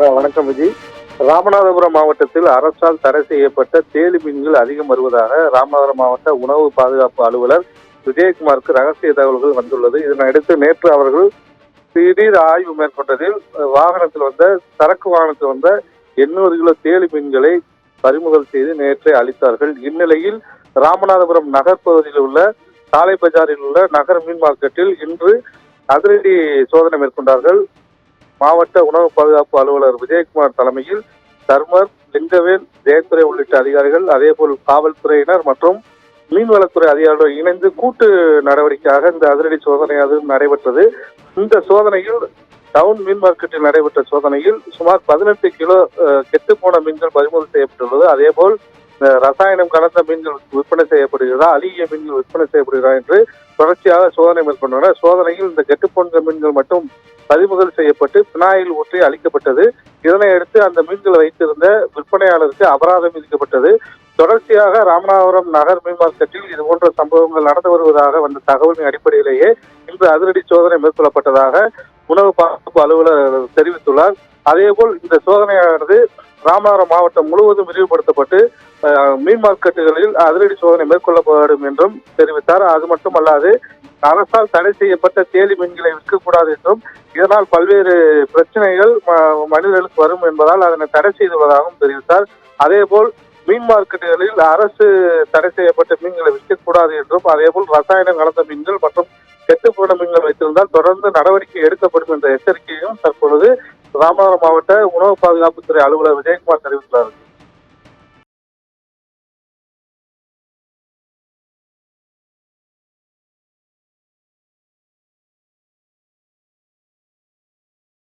வணக்கம் விஜய். ராமநாதபுரம் மாவட்டத்தில் அரசால் தடை செய்யப்பட்ட தேலி மீன்கள் அதிகம் வருவதாக ராமநாதபுரம் மாவட்ட உணவு பாதுகாப்பு அலுவலர் விஜயகுமாருக்கு ரகசிய தகவல்கள் வந்துள்ளது. இதனையடுத்து நேற்று அவர்கள் திடீர் ஆய்வு மேற்கொண்டதில் சரக்கு வாகனத்தில் வந்த 800 கிலோ தேலி மீன்களை பறிமுதல் செய்து நேற்றே அளித்தார்கள். இந்நிலையில் ராமநாதபுரம் நகர் பகுதியில் உள்ள சாலை பஜாரில் உள்ள நகர் மீன் மார்க்கெட்டில் இன்று அதிரடி சோதனை மேற்கொண்டார்கள். மாவட்ட உணவு பாதுகாப்பு அலுவலர் விஜயகுமார் தலைமையில் தர்மர், லிங்கவேல், ஜெயத்துறை உள்ளிட்ட அதிகாரிகள், அதேபோல் காவல்துறையினர் மற்றும் மீன்வளத்துறை அதிகாரிகள் இணைந்து கூட்டு நடவடிக்கையாக இந்த அதிரடி சோதனையானது நடைபெற்றது. இந்த சோதனையில் டவுன் மீன் மார்க்கெட்டில் நடைபெற்ற சோதனையில் சுமார் 18 கிலோ கெட்டுப்போன மீன்கள் பறிமுதல் செய்யப்பட்டுள்ளது. அதேபோல் ரசாயனம் கலந்த மீன்கள் விற்பனை செய்யப்படுகிறதா, அழுகிய மீன்கள் விற்பனை செய்யப்படுகிறதா என்று தொடர்ச்சியாக சோதனை மேற்கொண்டனர். சோதனையில் இந்த கெட்டுப்போன்ற மீன்கள் மட்டும் பறிமுதல் செய்யப்பட்டு பினாயில் ஊற்றி அளிக்கப்பட்டது. இதனையடுத்து அந்த மீன்களை வைத்திருந்த விற்பனையாளருக்கு அபராதம் விதிக்கப்பட்டது. தொடர்ச்சியாக ராமநாதபுரம் நகர் மீன் மார்க்கெட்டில் இதுபோன்ற சம்பவங்கள் நடந்து வருவதாக வந்த தகவலின் அடிப்படையிலேயே இன்று அதிரடி சோதனை மேற்கொள்ளப்பட்டதாக உணவு பாதுகாப்பு அலுவலர் தெரிவித்துள்ளார். அதேபோல் இந்த சோதனையானது ராமநாதபுரம் மாவட்டம் முழுவதும் விரிவுபடுத்தப்பட்டு மீன் மார்க்கெட்டுகளில் அதிரடி சோதனை மேற்கொள்ளப்படும் என்றும் தெரிவித்தார். அது மட்டுமல்லாது அரசால் தடை செய்யப்பட்ட தேலி மீன்களை விற்கக்கூடாது என்றும் இதனால் பல்வேறு பிரச்சனைகள் மனிதர்களுக்கு வரும் என்பதால் அதனை தடை செய்துள்ளதாகவும் தெரிவித்தார். அதேபோல் மீன் மார்க்கெட்டுகளில் அரசு தடை செய்யப்பட்ட மீன்களை விற்கக்கூடாது என்றும், அதேபோல் ரசாயனம் கலந்த மீன்கள் மற்றும் கெட்டுப்போன மீன்கள் வைத்திருந்தால் தொடர்ந்து நடவடிக்கை எடுக்கப்படும் என்ற எச்சரிக்கையும் தற்பொழுது ராமநாதபுரம் மாவட்ட உணவு பாதுகாப்புத்துறை அலுவலர் விஜயகுமார் தெரிவித்துள்ளார்.